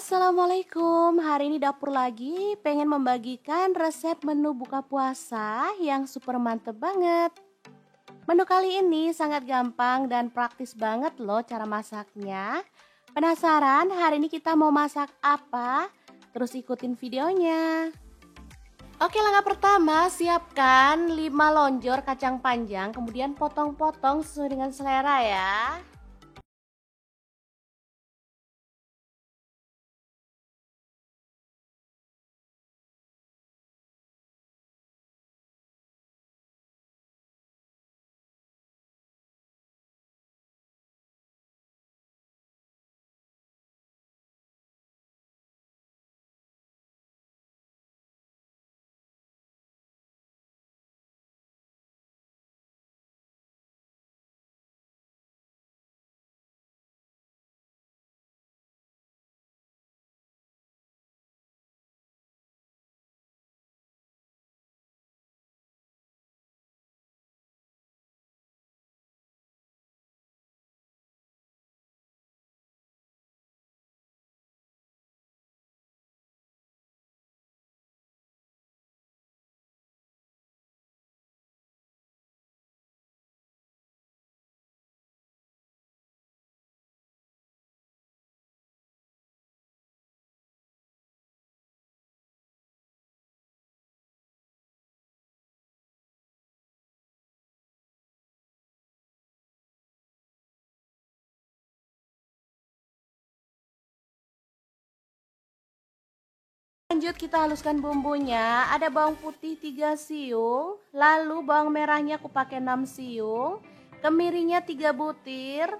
Assalamualaikum, hari ini dapur lagi pengen membagikan resep menu buka puasa yang super mantep banget. Menu kali ini sangat gampang dan praktis banget loh cara masaknya. Penasaran hari ini kita mau masak apa? Terus ikutin videonya. Oke, langkah pertama siapkan 5 lonjor kacang panjang, kemudian potong-potong sesuai dengan selera ya. Lanjut kita haluskan bumbunya. Ada bawang putih 3 siung, lalu bawang merahnya aku pakai 6 siung, kemirinya 3 butir,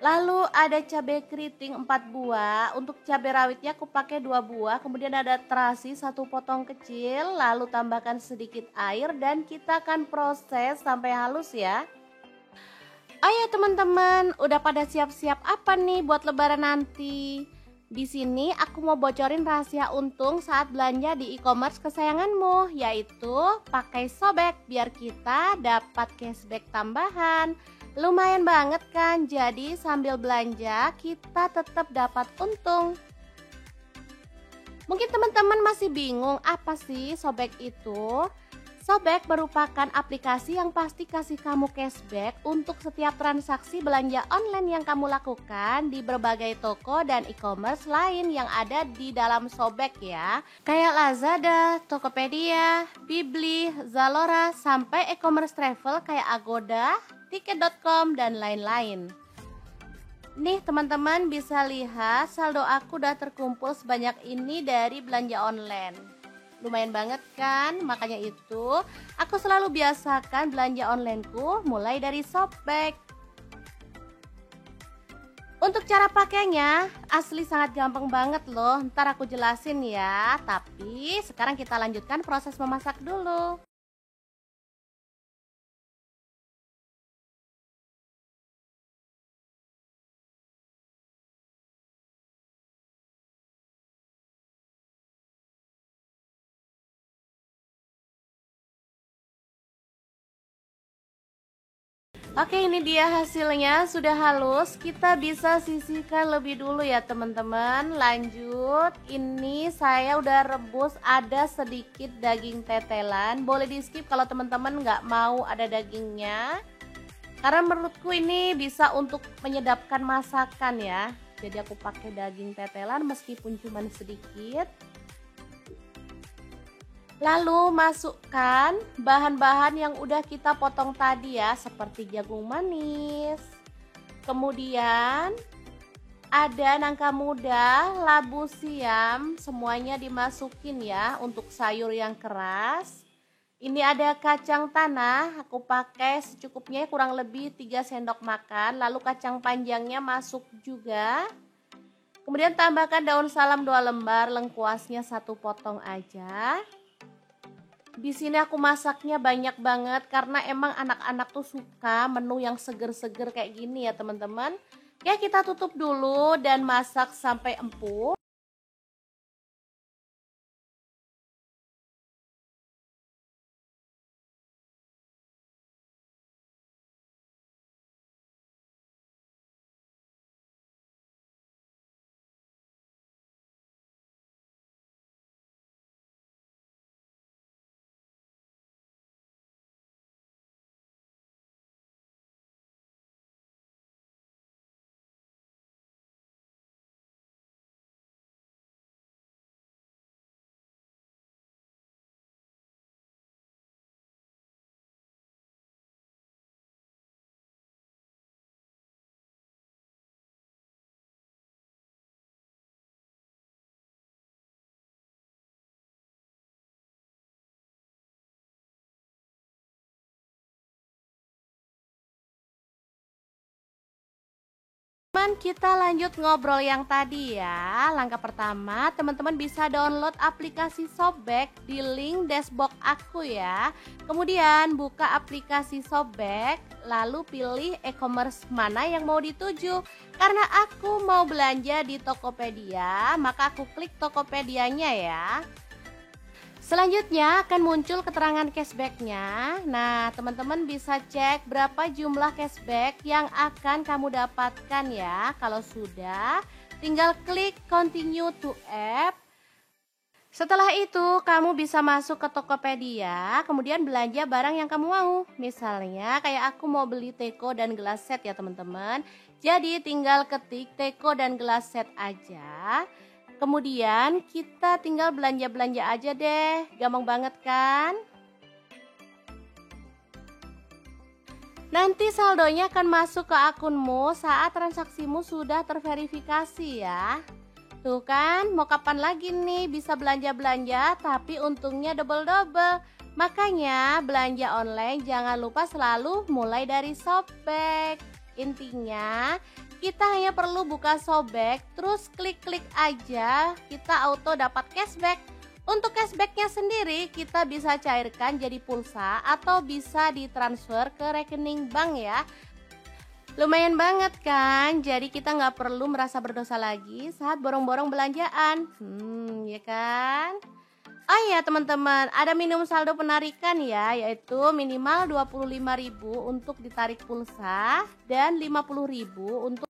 lalu ada cabai keriting 4 buah, untuk cabai rawitnya aku pakai 2 buah, kemudian ada terasi 1 potong kecil, lalu tambahkan sedikit air dan kita akan proses sampai halus ya. Oh ya teman-teman, udah pada siap-siap apa nih buat lebaran nanti? Di sini aku mau bocorin rahasia untung saat belanja di e-commerce kesayanganmu, yaitu pakai Sobek biar kita dapat cashback tambahan. Lumayan banget kan, jadi sambil belanja kita tetap dapat untung. Mungkin teman-teman masih bingung apa sih Sobek itu? Sobek merupakan aplikasi yang pasti kasih kamu cashback untuk setiap transaksi belanja online yang kamu lakukan di berbagai toko dan e-commerce lain yang ada di dalam Sobek ya. Kayak Lazada, Tokopedia, Bibli, Zalora, sampai e-commerce travel kayak Agoda, Tiket.com, dan lain-lain. Nih teman-teman bisa lihat saldo aku udah terkumpul sebanyak ini dari belanja online. Lumayan banget kan, makanya itu aku selalu biasakan belanja onlineku mulai dari Shopback. Untuk cara pakainya asli sangat gampang banget loh, ntar aku jelasin ya. Tapi sekarang kita lanjutkan proses memasak dulu. Oke, ini dia hasilnya sudah halus. Kita bisa sisihkan lebih dulu ya teman-teman. Lanjut, ini saya udah rebus ada sedikit daging tetelan. Boleh di skip kalau teman-teman nggak mau ada dagingnya, karena menurutku ini bisa untuk menyedapkan masakan ya. Jadi aku pakai daging tetelan meskipun cuma sedikit. Lalu masukkan bahan-bahan yang udah kita potong tadi ya, seperti jagung manis. Kemudian ada nangka muda, labu siam, semuanya dimasukin ya untuk sayur yang keras. Ini ada kacang tanah, aku pakai secukupnya kurang lebih 3 sendok makan. Lalu kacang panjangnya masuk juga. Kemudian tambahkan daun salam 2 lembar, lengkuasnya 1 potong aja. Di sini aku masaknya banyak banget karena emang anak-anak tuh suka menu yang seger-seger kayak gini ya teman-teman. Ya kita tutup dulu dan masak sampai empuk. teman-teman, kita lanjut ngobrol yang tadi ya. Langkah pertama, teman-teman bisa download aplikasi Shopback di link dashboard aku ya. Kemudian buka aplikasi Shopback, lalu pilih e-commerce mana yang mau dituju. Karena aku mau belanja di Tokopedia, maka aku klik Tokopedianya ya. Selanjutnya akan muncul keterangan cashbacknya. Nah, teman-teman bisa cek berapa jumlah cashback yang akan kamu dapatkan ya. Kalau sudah, tinggal klik continue to app. Setelah itu, kamu bisa masuk ke Tokopedia, kemudian belanja barang yang kamu mau. Misalnya kayak aku mau beli teko dan gelas set ya teman-teman. Jadi tinggal ketik teko dan gelas set aja. Kemudian kita tinggal belanja-belanja aja deh, gampang banget kan? Nanti saldonya akan masuk ke akunmu saat transaksimu sudah terverifikasi ya. Tuh kan, mau kapan lagi nih bisa belanja-belanja tapi untungnya double-double. Makanya belanja online jangan lupa selalu mulai dari Shopback. Intinya kita hanya perlu buka Shopback, terus klik-klik aja, kita auto dapat cashback. Untuk cashbacknya sendiri kita bisa cairkan jadi pulsa atau bisa ditransfer ke rekening bank ya. Lumayan banget kan, jadi kita nggak perlu merasa berdosa lagi saat borong-borong belanjaan. Ya kan? Oh iya teman-teman, ada minimum saldo penarikan ya, yaitu minimal 25.000 untuk ditarik pulsa dan 50.000 untuk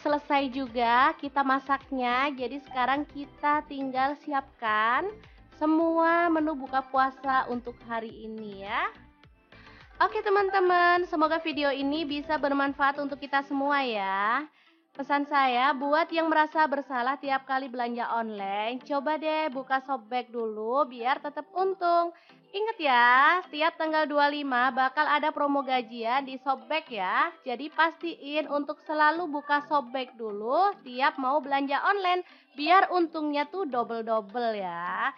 Selesai juga kita masaknya. Jadi sekarang kita tinggal siapkan semua menu buka puasa untuk hari ini ya. Oke teman-teman, semoga video ini bisa bermanfaat untuk kita semua ya. Pesan saya, buat yang merasa bersalah tiap kali belanja online, coba deh buka Shopback dulu biar tetap untung. Ingat ya, setiap tanggal 25 bakal ada promo gajian di Shopback ya. Jadi pastiin untuk selalu buka Shopback dulu tiap mau belanja online, biar untungnya tuh double-double ya.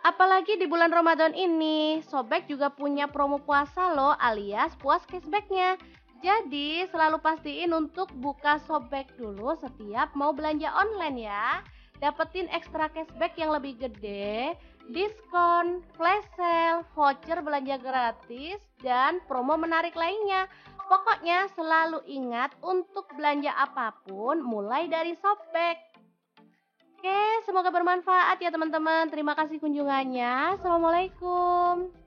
Apalagi di bulan Ramadan ini, Sobek juga punya promo puasa loh alias puas cashbacknya. Jadi selalu pastiin untuk buka Sobek dulu setiap mau belanja online ya. Dapetin ekstra cashback yang lebih gede, diskon, flash sale, voucher belanja gratis, dan promo menarik lainnya. Pokoknya selalu ingat untuk belanja apapun mulai dari Sobek. Oke, semoga bermanfaat ya teman-teman. Terima kasih kunjungannya. Assalamualaikum.